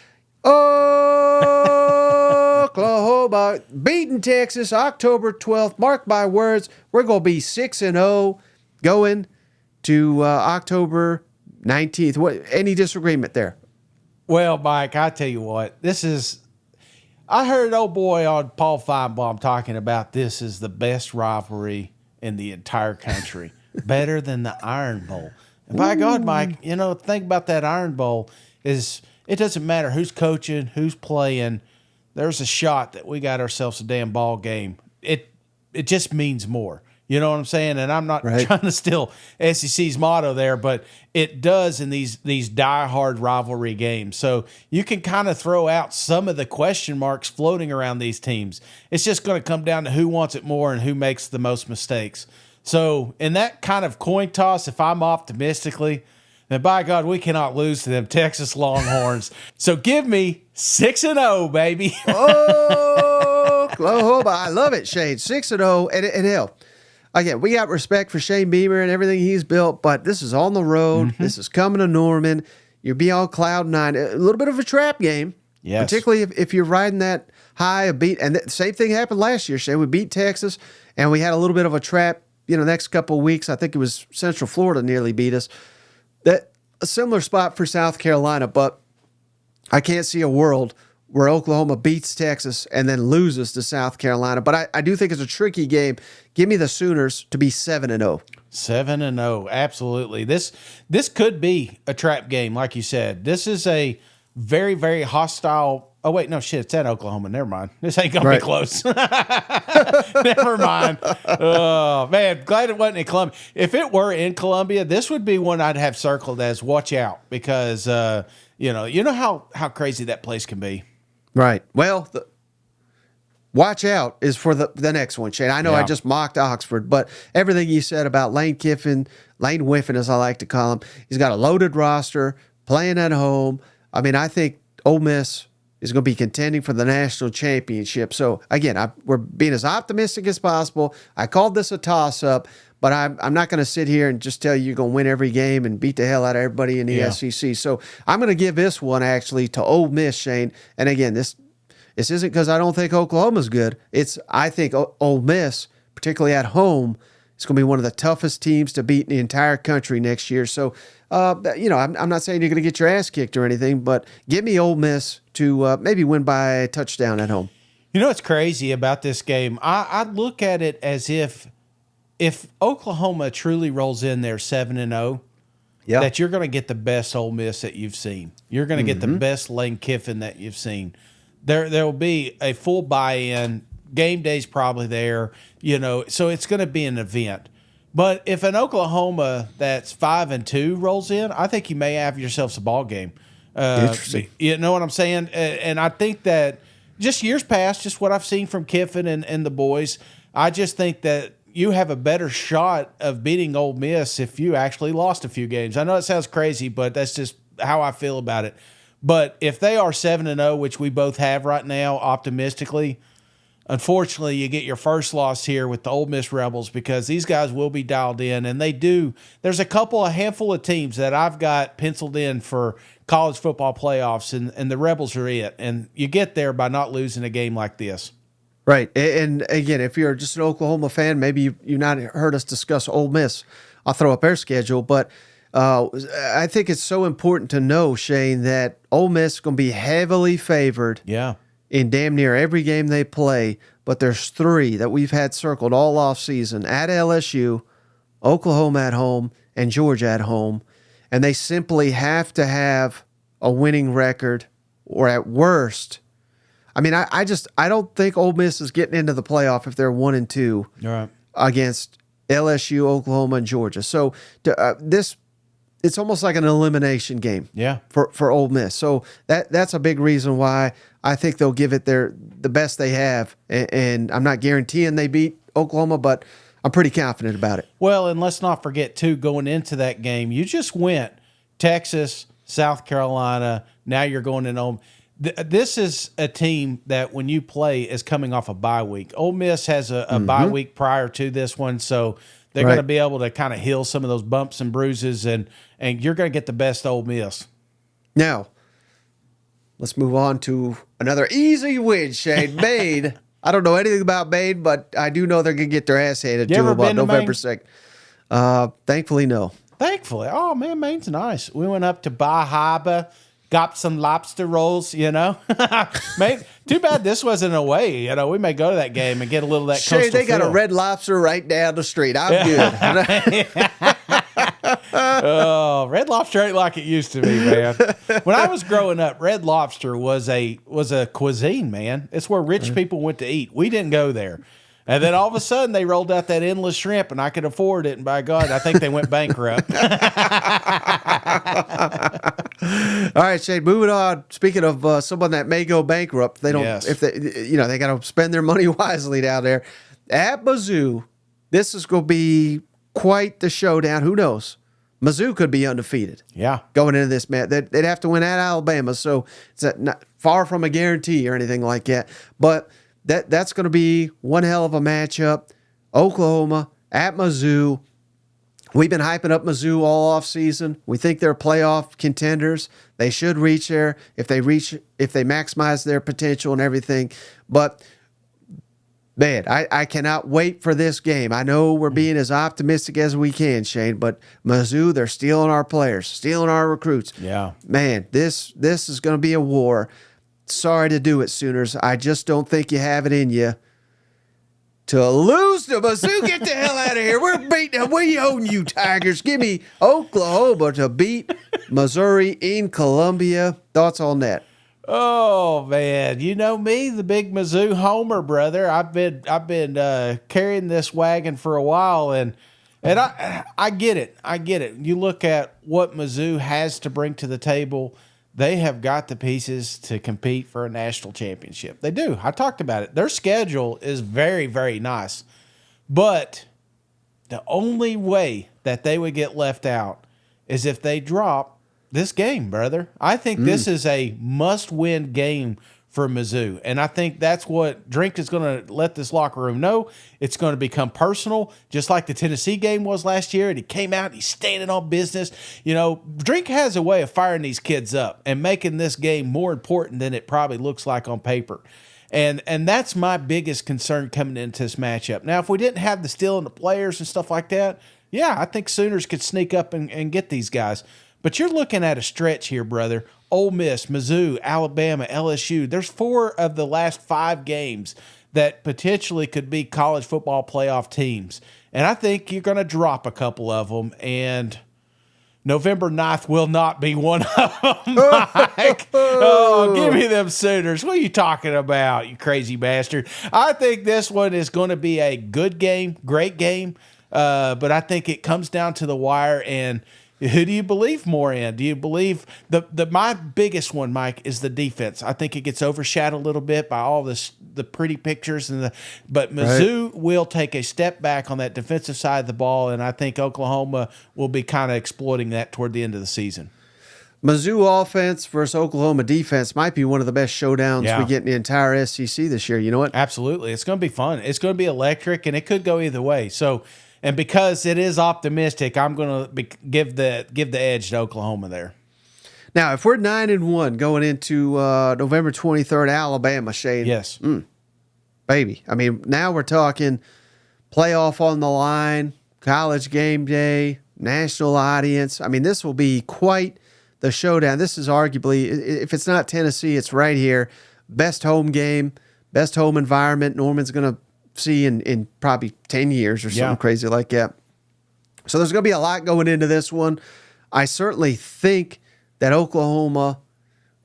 Oklahoma beating Texas October 12th. Mark my words, we're going to be 6-0 going to October 19th. Any disagreement there? Well, Mike, I tell you what, I heard old boy on Paul Feinbaum talking about this is the best rivalry in the entire country, better than the Iron Bowl. And by God, Mike, the thing about that Iron Bowl is it doesn't matter who's coaching, who's playing. There's a shot that we got ourselves a damn ball game. It just means more. You know what I'm saying? And I'm not trying to steal SEC's motto there, but it does in these diehard rivalry games. So you can kind of throw out some of the question marks floating around these teams. It's just going to come down to who wants it more and who makes the most mistakes. So in that kind of coin toss, if I'm optimistically, then by God, we cannot lose to them Texas Longhorns. So give me 6-0, baby. Oklahoma. I love it, Shane. 6-0, and hell. Again, we got respect for Shane Beamer and everything he's built, but this is on the road. This is coming to Norman. You'll be on cloud 9. A little bit of a trap game, particularly if you're riding that high of beat. And the same thing happened last year, Shane. We beat Texas, and we had a little bit of a trap. Next couple of weeks, I think it was Central Florida nearly beat us. That a similar spot for South Carolina, but I can't see a world where Oklahoma beats Texas and then loses to South Carolina. But I do think it's a tricky game. Give me the Sooners to be 7-0. 7-0, absolutely. This could be a trap game, like you said. This is a very, very hostile. Oh wait, no shit, it's at Oklahoma. Never mind. This ain't gonna be close. Never mind. Oh man, glad it wasn't in Columbia. If it were in Columbia, this would be one I'd have circled as watch out because you know how crazy that place can be. Right. Well, watch out is for the next one, Shane. I know I just mocked Oxford, but everything you said about Lane Whiffen, as I like to call him, he's got a loaded roster, playing at home. I mean, I think Ole Miss is going to be contending for the national championship. So, again, we're being as optimistic as possible. I called this a toss-up, but I'm not going to sit here and just tell you you're going to win every game and beat the hell out of everybody in the SEC. So I'm going to give this one actually to Ole Miss, Shane. And again, this isn't because I don't think Oklahoma's good. I think Ole Miss, particularly at home, It's going to be one of the toughest teams to beat in the entire country next year. So, I'm not saying you're going to get your ass kicked or anything, but give me Ole Miss to maybe win by a touchdown at home. You know what's crazy about this game? I look at it as if Oklahoma truly rolls in there 7-0, that you're going to get the best Ole Miss that you've seen. You're going to get the best Lane Kiffin that you've seen. There will be a full buy-in. Game day's probably there, so it's going to be an event. But if an Oklahoma that's 5-2 rolls in, I think you may have yourselves a ball game. Interesting. You know what I'm saying? And I think that just years past, just what I've seen from Kiffin and the boys, I just think that you have a better shot of beating Ole Miss if you actually lost a few games. I know it sounds crazy, but that's just how I feel about it. But if they are 7-0, which we both have right now, optimistically, unfortunately, you get your first loss here with the Ole Miss Rebels because these guys will be dialed in, and they do. There's a handful of teams that I've got penciled in for college football playoffs, and the Rebels are it. And you get there by not losing a game like this. Right. And again, if you're just an Oklahoma fan, maybe you've not heard us discuss Ole Miss. I'll throw up their schedule, but I think it's so important to know, Shane, that Ole Miss is going to be heavily favored in damn near every game they play, but there's 3 that we've had circled all offseason: at LSU, Oklahoma at home, and Georgia at home. And they simply have to have a winning record, or at worst, I mean, I don't think Ole Miss is getting into the playoff if they're 1-2 against LSU, Oklahoma, and Georgia. So it's almost like an elimination game for Ole Miss. So that's a big reason why I think they'll give it the best they have. And I'm not guaranteeing they beat Oklahoma, but I'm pretty confident about it. Well, and let's not forget, too, going into that game, you just went Texas, South Carolina. Now you're going in home. This is a team that when you play is coming off a bye week. Ole Miss has a bye week prior to this one, so they're going to be able to kind of heal some of those bumps and bruises, and you're going to get the best Ole Miss. Now, let's move on to another easy win, Shane. Maine. I don't know anything about Maine, but I do know they're going to get their ass handed to them on November 2nd. Thankfully, no. Thankfully. Oh, man, Maine's nice. We went up to Bar Harbor. Got some lobster rolls, Maine, too bad this wasn't away. We may go to that game and get a little of that Shane, coastal they got feel. a Red Lobster right down the street. I'm good. Oh, Red Lobster ain't like it used to be, man. When I was growing up, Red Lobster was a cuisine, man. It's where rich people went to eat. We didn't go there. And then all of a sudden, they rolled out that endless shrimp, and I could afford it. And by God, I think they went bankrupt. All right, Shane. Moving on. Speaking of someone that may go bankrupt, they don't. If they, they got to spend their money wisely down there. At Mizzou, this is going to be quite the showdown. Who knows? Mizzou could be undefeated. Yeah, going into this match, they'd have to win at Alabama, so it's not far from a guarantee or anything like that. But that's going to be one hell of a matchup. Oklahoma at Mizzou. We've been hyping up Mizzou all off season. We think they're playoff contenders. They should reach there if they maximize their potential and everything. But man, I cannot wait for this game. I know we're being as optimistic as we can, Shane, but Mizzou, they're stealing our players, stealing our recruits. Yeah. Man, this is going to be a war. Sorry to do it, Sooners. I just don't think you have it in you to lose to Mizzou. Get the hell out of here. We're beating them. We own you, Tigers. Give me Oklahoma to beat Missouri in Columbia. Thoughts on that? Oh man, you know me, the big Mizzou homer, brother. I've been carrying this wagon for a while, and I get it. I get it. You look at what Mizzou has to bring to the table. They have got the pieces to compete for a national championship. They do. I talked about it. Their schedule is very, very nice. But the only way that they would get left out is if they drop this game, brother. I think this is a must-win game for Mizzou. And I think that's what Drink is going to let this locker room know. It's going to become personal, just like the Tennessee game was last year. And he came out and he's standing on business. Drink has a way of firing these kids up and making this game more important than it probably looks like on paper. And that's my biggest concern coming into this matchup. Now, if we didn't have the steal and the players and stuff like that, yeah, I think Sooners could sneak up and get these guys. But you're looking at a stretch here, brother. Ole Miss, Mizzou, Alabama, LSU. There's 4 of the last 5 games that potentially could be college football playoff teams. And I think you're going to drop a couple of them. And November 9th will not be one of them, Mike. Oh, give me them Sooners. What are you talking about, you crazy bastard? I think this one is going to be a good game, great game. But I think it comes down to the wire. And who do you believe more in? Do you believe my biggest one, Mike, is the defense. I think it gets overshadowed a little bit by all the pretty pictures but Mizzou will take a step back on that defensive side of the ball, and I think Oklahoma will be kind of exploiting that toward the end of the season. Mizzou offense versus Oklahoma defense might be one of the best showdowns we get in the entire SEC this year. You know what? Absolutely. It's going to be fun. It's going to be electric, and it could go either way. So, and because it is optimistic, I'm going to give the edge to Oklahoma there. Now, if we're 9-1 going into November 23rd, Alabama, Shane. Yes. Baby. I mean, now we're talking playoff on the line, college game day, national audience. I mean, this will be quite the showdown. This is arguably, if it's not Tennessee, it's right here. Best home game, best home environment Norman's going to see in probably 10 years or something crazy like that. So there's going to be a lot going into this one. I certainly think that Oklahoma,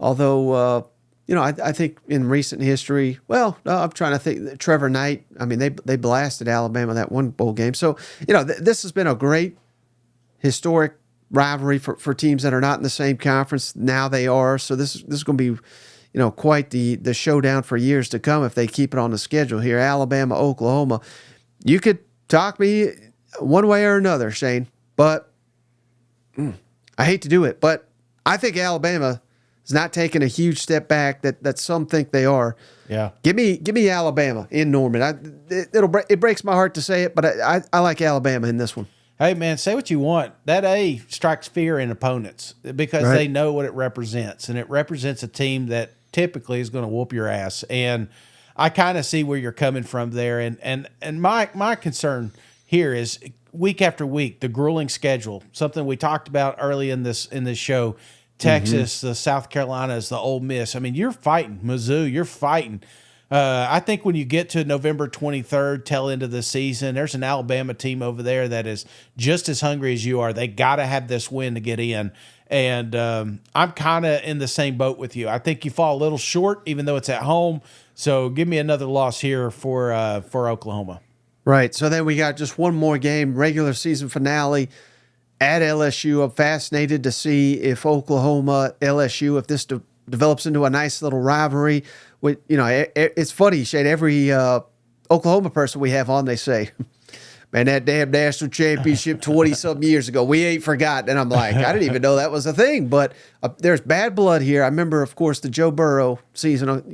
although, I think in recent history, I'm trying to think, Trevor Knight, I mean, they blasted Alabama that one bowl game. So, this has been a great historic rivalry for teams that are not in the same conference. Now they are. So this is going to be, quite the showdown for years to come if they keep it on the schedule here. Alabama, Oklahoma. You could talk me one way or another, Shane, but I hate to do it, but I think Alabama is not taking a huge step back that some think they are. Yeah. Give me Alabama in Norman. It breaks my heart to say it, but I like Alabama in this one. Hey, man, say what you want. That A strikes fear in opponents because they know what it represents, and it represents a team that typically is going to whoop your ass. And I kind of see where you're coming from there. And my concern here is week after week, the grueling schedule, something we talked about early in this show. Texas, the South Carolinas, the Ole Miss. I mean, you're fighting Mizzou. You're fighting. I think when you get to November 23rd, tail end of the season, there's an Alabama team over there that is just as hungry as you are. They got to have this win to get in. And I'm kind of in the same boat with you. I think you fall a little short, even though it's at home. So give me another loss here for Oklahoma. Right. So then we got just one more game, regular season finale at LSU. I'm fascinated to see if Oklahoma, LSU, if this develops into a nice little rivalry. It's funny, Shane. Every Oklahoma person we have on, they say, man, that damn national championship 20-something years ago, we ain't forgotten. And I'm like, I didn't even know that was a thing. But there's bad blood here. I remember, of course, the Joe Burrow season.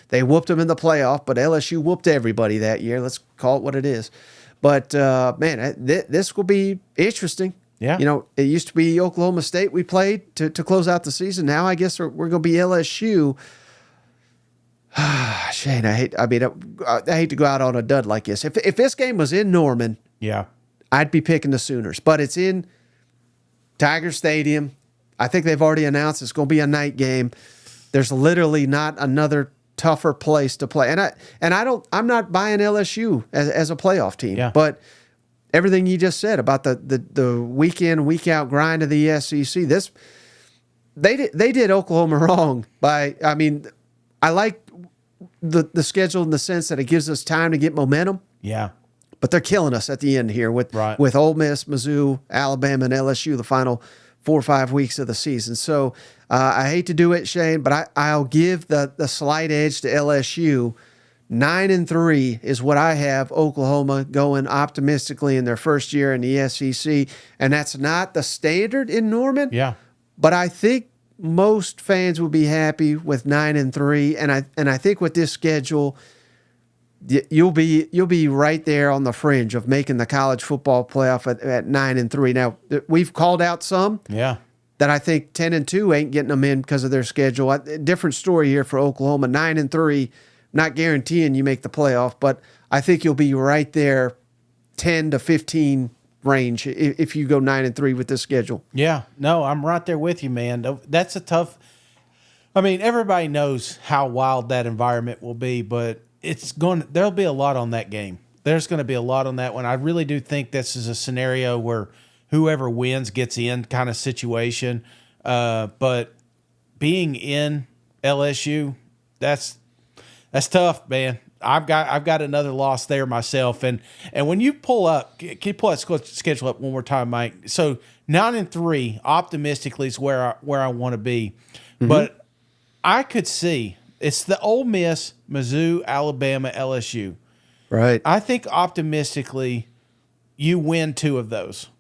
They whooped them in the playoff, but LSU whooped everybody that year. Let's call it what it is. But, man, this will be interesting. Yeah. It used to be Oklahoma State we played to close out the season. Now I guess we're going to be LSU. Shane, I hate to go out on a dud like this. If this game was in Norman, I'd be picking the Sooners. But it's in Tiger Stadium. I think they've already announced it's going to be a night game. There's literally not another tougher place to play. I'm not buying LSU as a playoff team. Yeah. But everything you just said about the week in, week out grind of the SEC, they did Oklahoma wrong I like the schedule in the sense that it gives us time to get momentum. Yeah. But they're killing us at the end here with Ole Miss, Mizzou, Alabama, and LSU the final 4 or 5 weeks of the season. So I hate to do it, Shane, but I'll give the slight edge to LSU. 9-3 is what I have Oklahoma going optimistically in their first year in the SEC. And that's not the standard in Norman. Yeah. But I think most fans will be happy with 9-3, and I think with this schedule, you'll be right there on the fringe of making the college football playoff at 9-3. Now we've called out some that I think 10-2 ain't getting them in because of their schedule. Different story here for Oklahoma. 9-3 not guaranteeing you make the playoff, but I think you'll be right there, 10 to 15 range if you go 9-3 with this schedule. Yeah, no, I'm right there with you, man. That's a tough. I mean, everybody knows how wild that environment will be, but there'll be a lot on that game. There's going to be a lot on that one. I really do think this is a scenario where whoever wins gets in kind of situation. But being in LSU, that's tough, man. I've got another loss there myself, and when you pull up, can you pull that schedule up one more time, Mike? So 9-3, optimistically, is where I want to be, but I could see it's the Ole Miss, Mizzou, Alabama, LSU. Right. I think optimistically, you win 2 of those,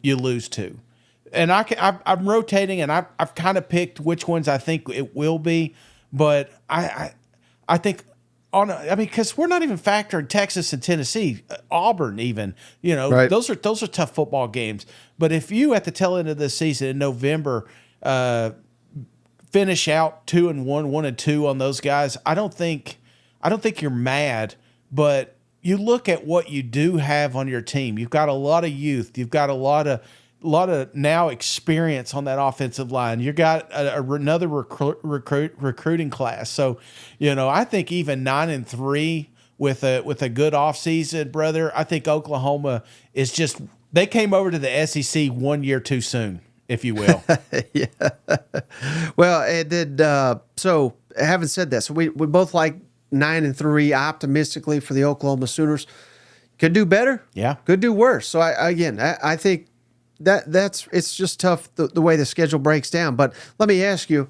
you lose 2, and I'm rotating, and I've kind of picked which ones I think it will be, but I think. Because we're not even factoring Texas and Tennessee, Auburn, even. Right. Those are tough football games. But if you at the tail end of the season in November finish out 2-1, 1-2 on those guys, I don't think you're mad. But you look at what you do have on your team. You've got a lot of youth. You've got a lot of now experience on that offensive line. You got another recruiting class. So, I think even 9-3 with a good offseason, brother, I think Oklahoma is just, they came over to the SEC 1 year too soon, if you will. Yeah. Well, and then, so having said that, so we both like 9-3 optimistically for the Oklahoma Sooners. Could do better. Yeah. Could do worse. So I think it's just tough the way the schedule breaks down. But let me ask you,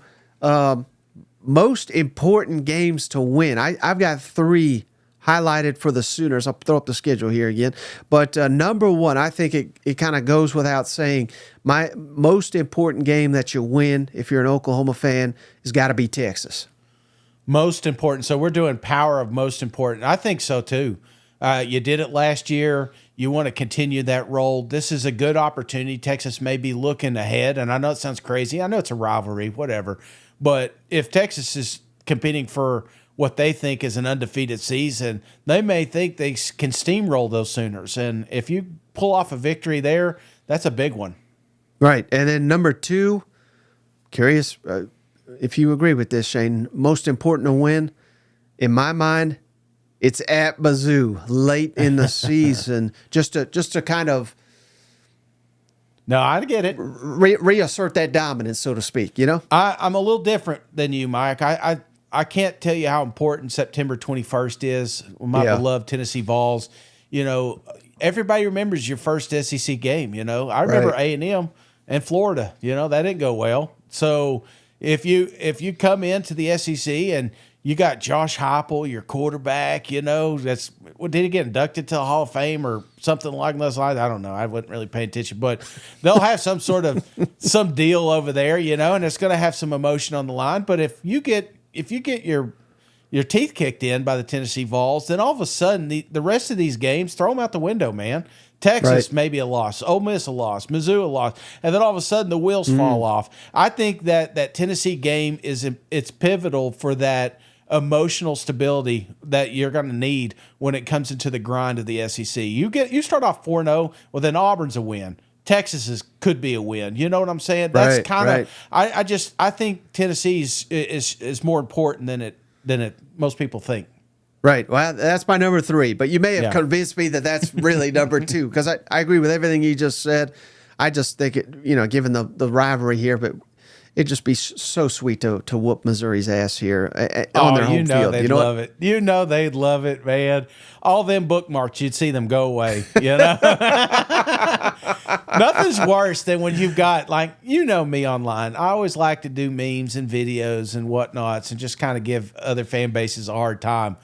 most important games to win. I've got 3 highlighted for the Sooners. I'll throw up the schedule here again. But number 1, I think it kind of goes without saying, my most important game that you win if you're an Oklahoma fan has got to be Texas. Most important. So we're doing power of most important. I think so too. You did it last year. You want to continue that role. This is a good opportunity. Texas may be looking ahead, and I know it sounds crazy. I know it's a rivalry, whatever. But if Texas is competing for what they think is an undefeated season, they may think they can steamroll those Sooners. And if you pull off a victory there, that's a big one. Right. And then number 2, curious if you agree with this, Shane, most important to win, in my mind, it's at Mizzou late in the season, just to kind of No, I get it. reassert that dominance, so to speak. I'm a little different than you, Mike. I can't tell you how important September 21st is with my beloved Tennessee Vols. Everybody remembers your first SEC game. I remember A&M and Florida. That didn't go well. So if you come into the SEC and you got Josh Heupel, your quarterback, did he get inducted to the Hall of Fame or something like those lines? I don't know. I wasn't really paying attention, but they'll have some sort of some deal over there, and it's going to have some emotion on the line. But if you get your teeth kicked in by the Tennessee Vols, then all of a sudden the rest of these games, throw them out the window, man. Texas maybe a loss, Ole Miss a loss, Mizzou a loss, and then all of a sudden the wheels fall off. I think that Tennessee game it's pivotal for that emotional stability that you're going to need when it comes into the grind of the SEC. You start off 4-0, well then Auburn's a win. Texas could be a win. You know what I'm saying? That's kind of I think Tennessee is more important than most people think. Right. Well, that's my number 3, but you may have convinced me that that's really number 2, because I agree with everything you just said. I just think it, given the rivalry here, but it'd just be so sweet to whoop Missouri's ass here on their home field. They'd love it. They'd love it, man. All them bookmarks, you'd see them go away. Nothing's worse than when you've got, me online. I always like to do memes and videos and whatnots and just kind of give other fan bases a hard time.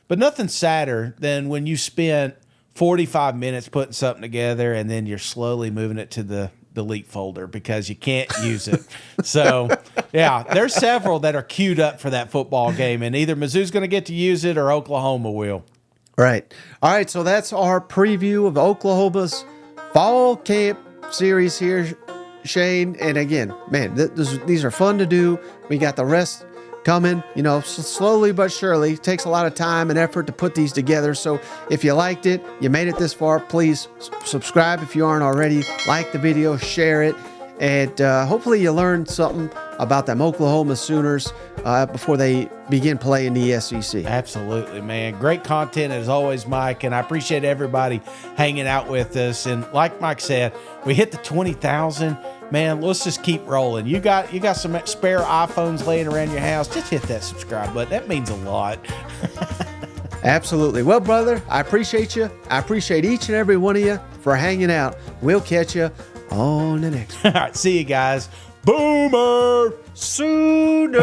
But nothing sadder than when you spent 45 minutes putting something together and then you're slowly moving it to the delete folder because you can't use it. So, there's several that are queued up for that football game, and either Mizzou's going to get to use it or Oklahoma will. Right. All right, so that's our preview of Oklahoma's fall camp series here, Shane. And again, man, these are fun to do. We got the rest coming, slowly but surely. It takes a lot of time and effort to put these together. So if you liked it, you made it this far, please subscribe if you aren't already. Like the video, share it, and hopefully you learned something about them Oklahoma Sooners before they begin playing the SEC. Absolutely, man. Great content as always, Mike, and I appreciate everybody hanging out with us. And like Mike said, we hit the 20,000. Man, let's just keep rolling. You got some spare iPhones laying around your house. Just hit that subscribe button. That means a lot. Absolutely. Well, brother, I appreciate you. I appreciate each and every one of you for hanging out. We'll catch you on the next one. All right, see you guys. Boomer Sooner.